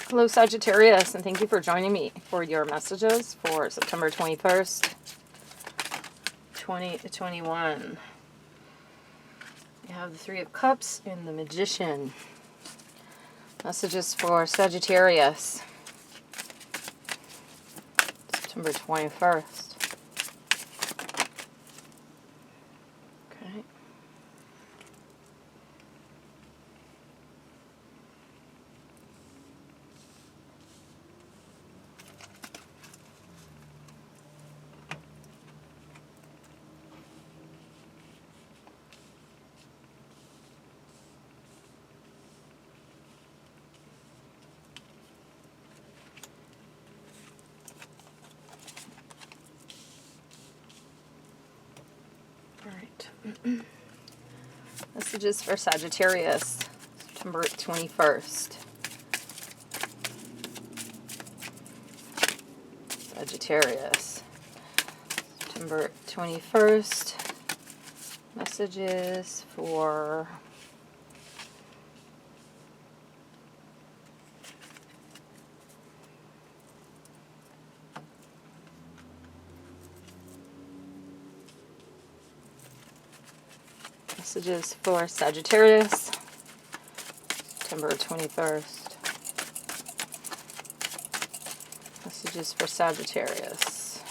Hello, Sagittarius, and thank you for joining me for your messages for September 21st, 2021. We have the Three of Cups and the Magician. Messages for Sagittarius, September 21st. Okay. Messages for Sagittarius, September 21st. Sagittarius, September 21st. Messages for Sagittarius, September 21st. Messages for Sagittarius.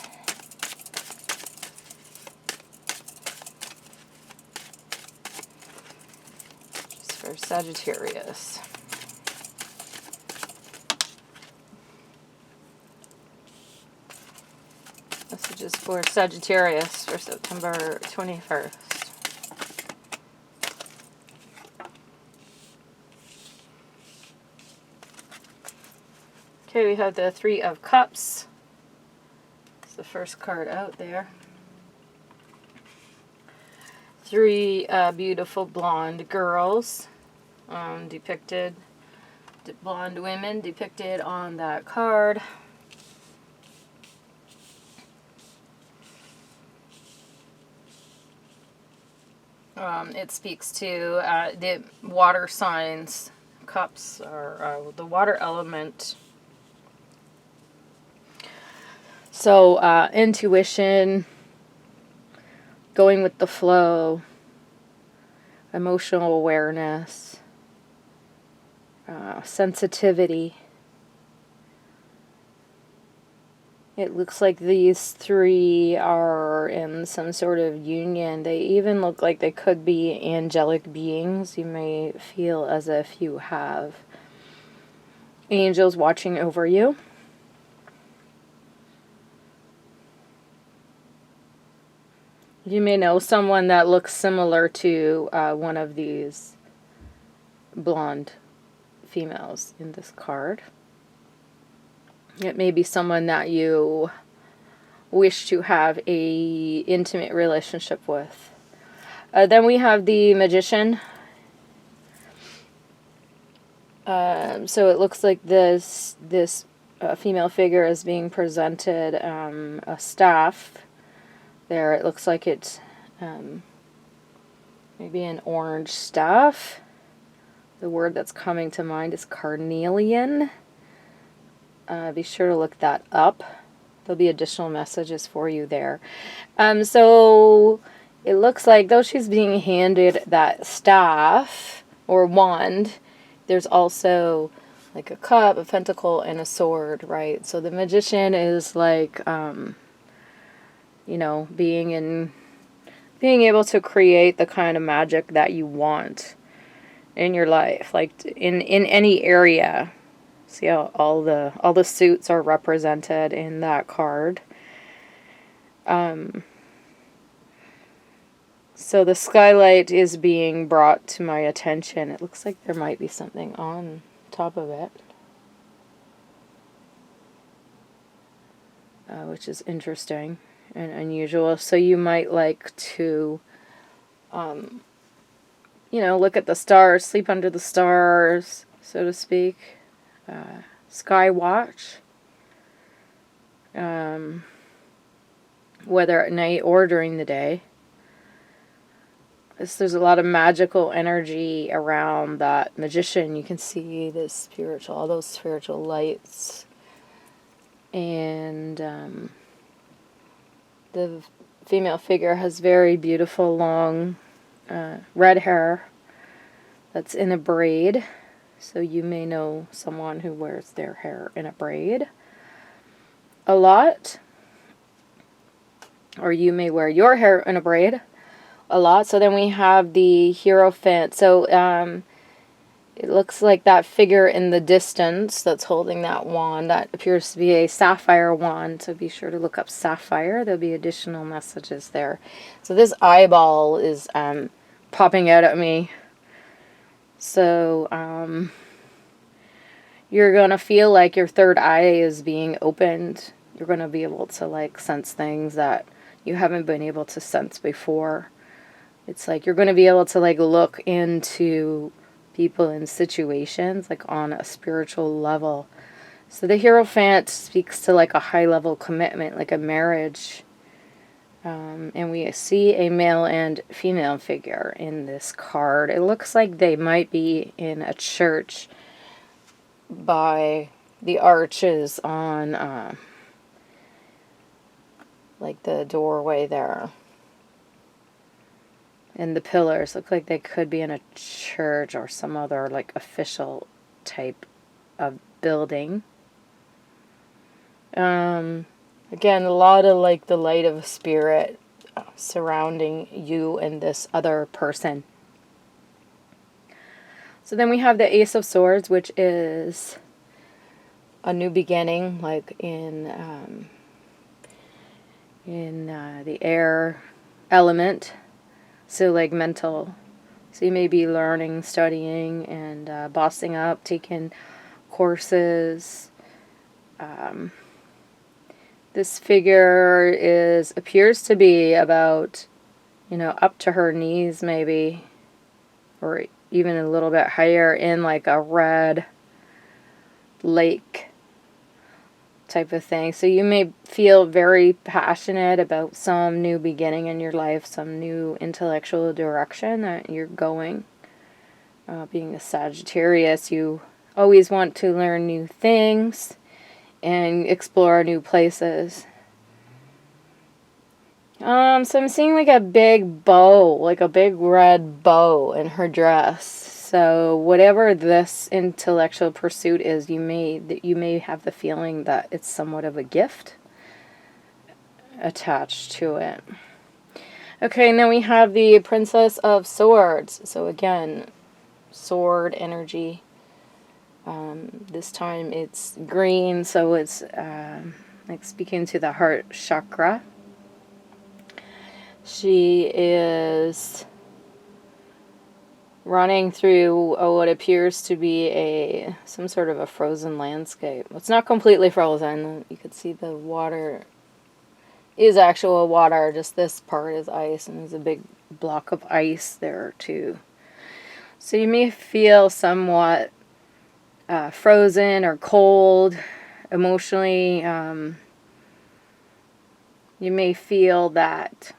Just for Sagittarius. Messages for Sagittarius for September 21st. Okay, we have the Three of Cups. It's the first card out there. Three beautiful blonde girls depicted, blonde women depicted on that card. It speaks to the water signs. Cups are the water element. So, intuition, going with the flow, emotional awareness, sensitivity. It looks like these three are in some sort of union. They even look like they could be angelic beings. You may feel as if you have angels watching over you. You may know someone that looks similar to one of these blonde females in this card. It may be someone that you wish to have a intimate relationship with. Then we have the Magician. So it looks like this female figure is being presented a staff. There, it looks like it's maybe an orange staff. The word that's coming to mind is carnelian. Be sure to look that up. There'll be additional messages for you there. So it looks like, though she's being handed that staff or wand, there's also like a cup, a pentacle, and a sword, right? So the Magician is like you know, being able to create the kind of magic that you want in your life, like in any area. See how all the suits are represented in that card. So the skylight is being brought to my attention. It looks like there might be something on top of it, which is interesting and unusual. So you might like to, you know, look at the stars, sleep under the stars, so to speak. Sky watch. Whether at night or during the day. There's a lot of magical energy around that magician. You can see this spiritual, all those spiritual lights. And the female figure has very beautiful, long, red hair that's in a braid. So you may know someone who wears their hair in a braid a lot. Or you may wear your hair in a braid a lot. So then we have the Hierophant. So it looks like that figure in the distance that's holding that wand. That appears to be a sapphire wand. So be sure to look up sapphire. There'll be additional messages there. So this eyeball is popping out at me. So you're going to feel like your third eye is being opened. You're going to be able to like sense things that you haven't been able to sense before. It's like you're going to be able to like look into people and situations like on a spiritual level. So the Hierophant speaks to like a high level commitment, like a marriage. And we see a male and female figure in this card. It looks like they might be in a church by the arches on like the doorway there. And the pillars look like they could be in a church or some other like official type of building. Again, a lot of like the light of spirit surrounding you and this other person. So then we have the Ace of Swords, which is a new beginning, like in the air element. So like mental. So you may be learning, studying, and bossing up, taking courses. This figure appears to be about, up to her knees maybe, or even a little bit higher in like a red lake type of thing. So you may feel very passionate about some new beginning in your life, some new intellectual direction that you're going. Being a Sagittarius, you always want to learn new things and explore new places. So I'm seeing like a big bow, like a big red bow in her dress. So whatever this intellectual pursuit is, you may have the feeling that it's somewhat of a gift attached to it. Okay, and then we have the Princess of Swords. So again, sword energy. This time it's green, so it's like speaking to the heart chakra. She is running through what appears to be some sort of a frozen landscape. It's not completely frozen. You could see the water is actual water, just this part is ice, and there's a big block of ice there too. So you may feel somewhat frozen or cold emotionally. You may feel that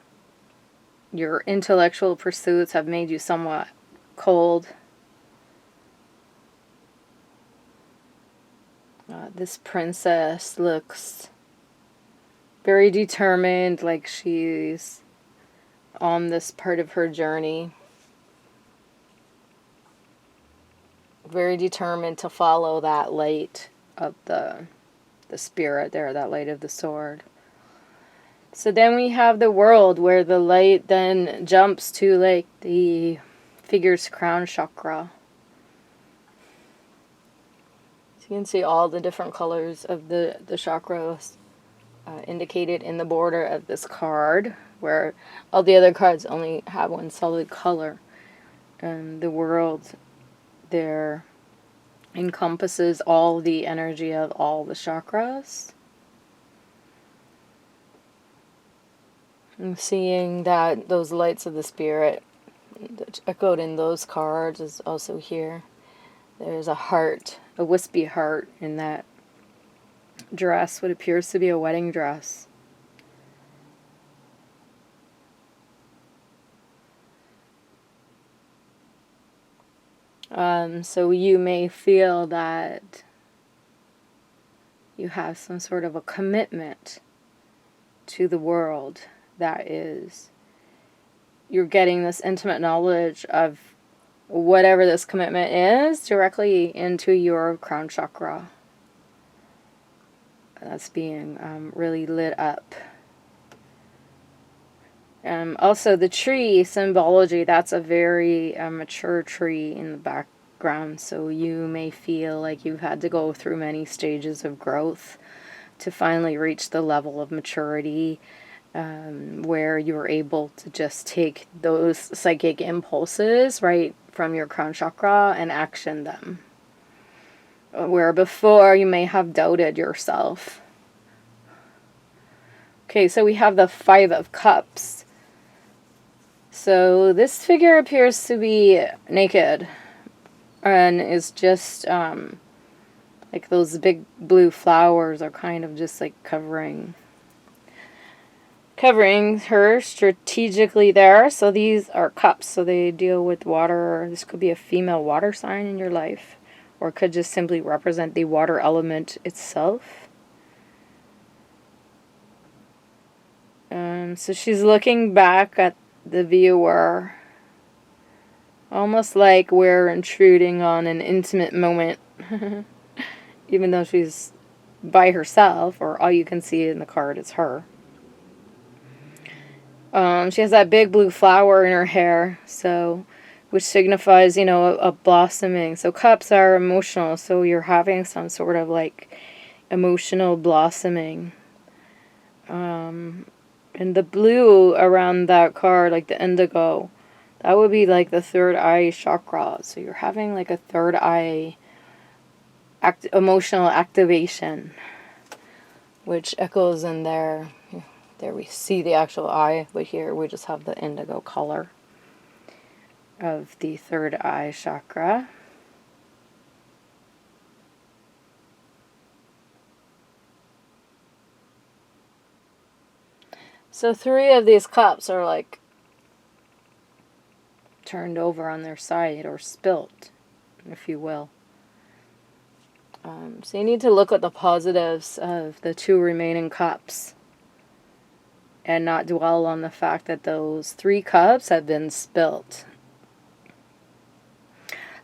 your intellectual pursuits have made you somewhat cold. This princess looks very determined, like she's on this part of her journey. Very determined to follow that light of the spirit there, that light of the sword. So then we have the World, where the light then jumps to like the figure's crown chakra. So you can see all the different colors of the chakras indicated in the border of this card, where all the other cards only have one solid color. And the World there encompasses all the energy of all the chakras. I'm seeing that those lights of the spirit that echoed in those cards is also here. There's a heart, a wispy heart in that dress, what appears to be a wedding dress. So you may feel that you have some sort of a commitment to the world that is, you're getting this intimate knowledge of whatever this commitment is directly into your crown chakra. That's being really lit up. Also, the tree symbology, that's a very mature tree in the background. So you may feel like you've had to go through many stages of growth to finally reach the level of maturity where you're able to just take those psychic impulses right from your crown chakra and action them. Where before you may have doubted yourself. Okay, so we have the Five of Cups. So this figure appears to be naked and is just like those big blue flowers are kind of just like covering her strategically there. So these are cups, so they deal with water. This could be a female water sign in your life, or it could just simply represent the water element itself. So she's looking back at the viewer, almost like we're intruding on an intimate moment, even though she's by herself, or all you can see in the card is her. She has that big blue flower in her hair, so which signifies, a blossoming. So cups are emotional, so you're having some sort of like emotional blossoming. And the blue around that card, like the indigo, that would be like the third eye chakra. So you're having like a third eye emotional activation, which echoes in there. There we see the actual eye, but here we just have the indigo color of the third eye chakra. So 3 of these cups are like turned over on their side or spilt, if you will. So you need to look at the positives of the 2 remaining cups and not dwell on the fact that those 3 cups have been spilt.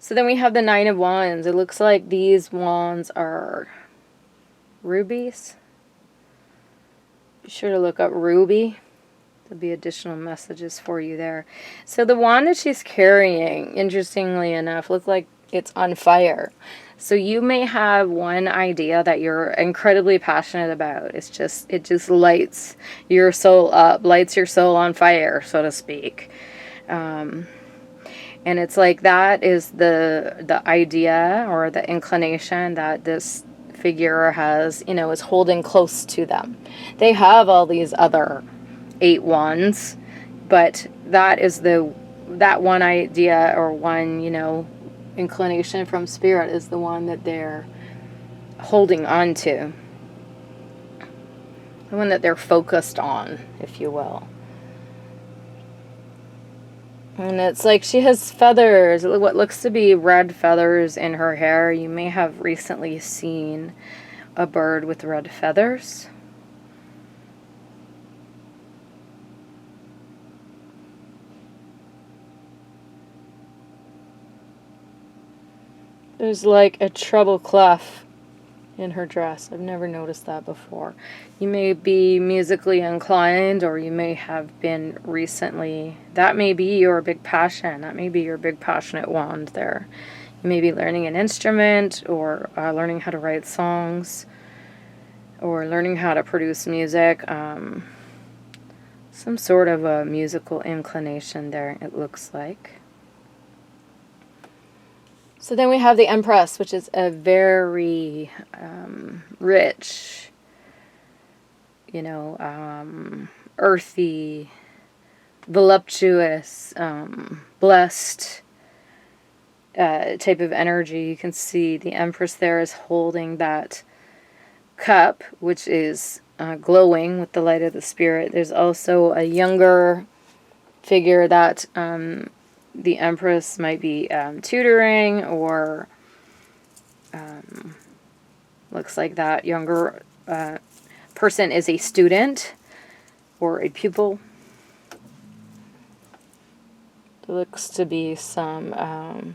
So then we have the 9 of Wands. It looks like these wands are rubies. Be sure to look up ruby. There'll be additional messages for you there. So the wand that she's carrying, interestingly enough, looks like it's on fire. So you may have one idea that you're incredibly passionate about. It just lights your soul up, lights your soul on fire, so to speak. And it's like that is the idea or the inclination that this figure has, is holding close to them. They have all these other 8 wands, but that is that one idea or one, inclination from spirit is the one that they're holding on to. The one that they're focused on, if you will. And it's like she has feathers, what looks to be red feathers in her hair. You may have recently seen a bird with red feathers. There's like a treble clef in her dress. I've never noticed that before. You may be musically inclined, or you may have been recently. That may be your big passion. That may be your big passionate wand there. You may be learning an instrument, or learning how to write songs, or learning how to produce music. Some sort of a musical inclination there, it looks like. So then we have the Empress, which is a very rich, earthy, voluptuous, blessed type of energy. You can see the Empress there is holding that cup, which is glowing with the light of the spirit. There's also a younger figure that the Empress might be tutoring, or looks like that younger person is a student or a pupil. There looks to be some, I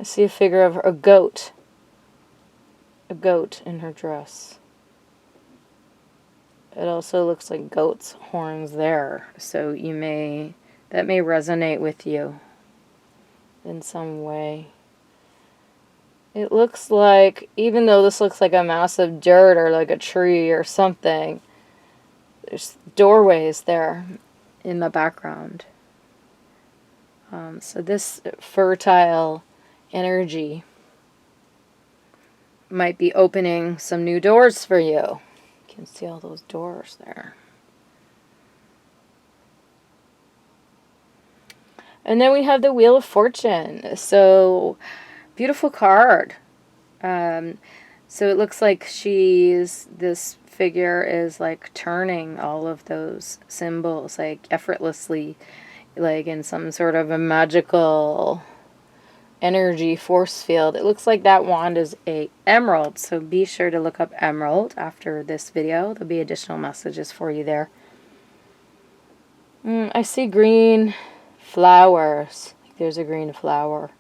see a figure of a goat in her dress. It also looks like goat's horns there, so that may resonate with you in some way. It looks like, even though this looks like a massive dirt or like a tree or something, there's doorways there in the background. So this fertile energy might be opening some new doors for you. You can see all those doors there. And then we have the Wheel of Fortune. So, beautiful card. So it looks like this figure is like turning all of those symbols like effortlessly, like in some sort of a magical energy force field. It looks like that wand is a emerald, so be sure to look up emerald after this video. There'll be additional messages for you there. I see green flowers. There's a green flower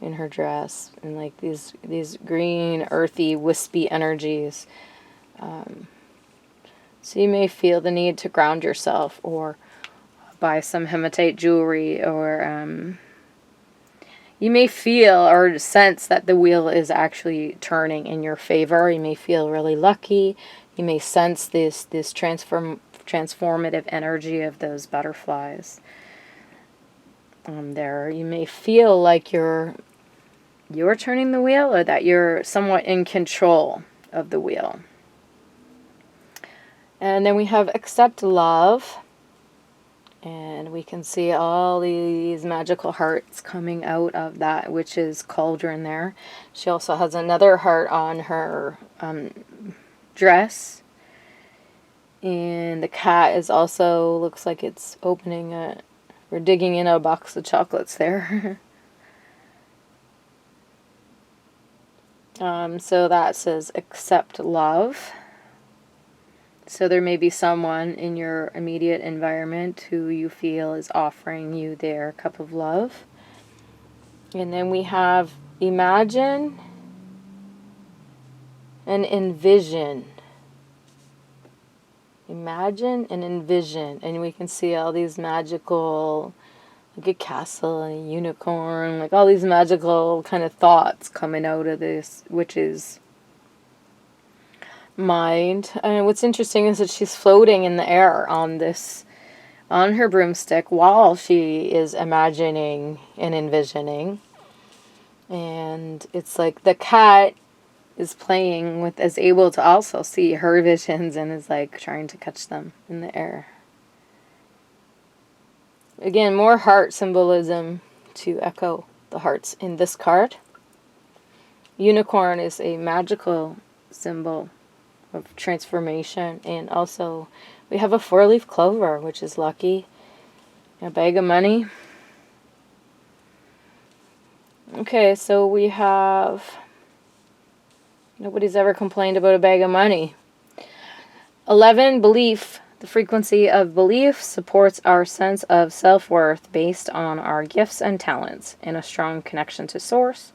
in her dress, and like these green, earthy, wispy energies. So you may feel the need to ground yourself, or buy some hematite jewelry, or you may feel or sense that the wheel is actually turning in your favor. You may feel really lucky. You may sense this transformative energy of those butterflies. There, you may feel like you're turning the wheel, or that you're somewhat in control of the wheel. And then we have accept love. And we can see all these magical hearts coming out of that witch's cauldron there. She also has another heart on her dress. And the cat is also, looks like it's opening we're digging in a box of chocolates there. So that says accept love. So there may be someone in your immediate environment who you feel is offering you their cup of love. And then we have imagine and envision. Imagine and envision. And we can see all these magical, like a castle and a unicorn, like all these magical kind of thoughts coming out of this witch's mind. And what's interesting is that she's floating in the air on her broomstick while she is imagining and envisioning. And it's like the cat is playing with, is able to also see her visions, and is like trying to catch them in the air. Again, more heart symbolism to echo the hearts in this card. Unicorn is a magical symbol of transformation, and also we have a 4-leaf clover, which is lucky. A bag of money. Okay, so we have, nobody's ever complained about a bag of money. 11, belief. The frequency of belief supports our sense of self-worth based on our gifts and talents and a strong connection to source.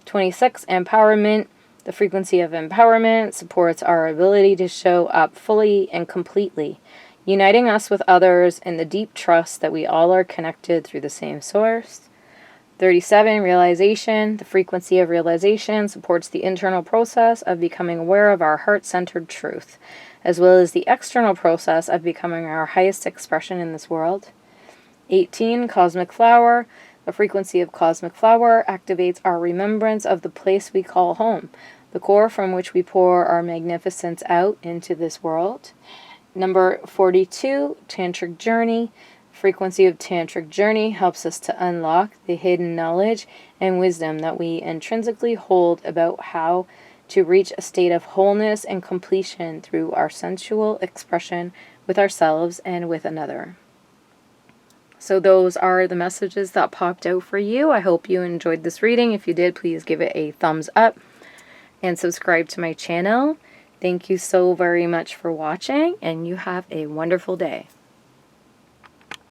26, empowerment. The frequency of empowerment supports our ability to show up fully and completely, uniting us with others in the deep trust that we all are connected through the same source. 37, realization. The frequency of realization supports the internal process of becoming aware of our heart-centered truth, as well as the external process of becoming our highest expression in this world. 18, cosmic flower. The frequency of cosmic flower activates our remembrance of the place we call home, the core from which we pour our magnificence out into this world. Number 42, tantric journey. Frequency of tantric journey helps us to unlock the hidden knowledge and wisdom that we intrinsically hold about how to reach a state of wholeness and completion through our sensual expression with ourselves and with another. So those are the messages that popped out for you. I hope you enjoyed this reading. If you did, please give it a thumbs up and subscribe to my channel. Thank you so very much for watching, and you have a wonderful day.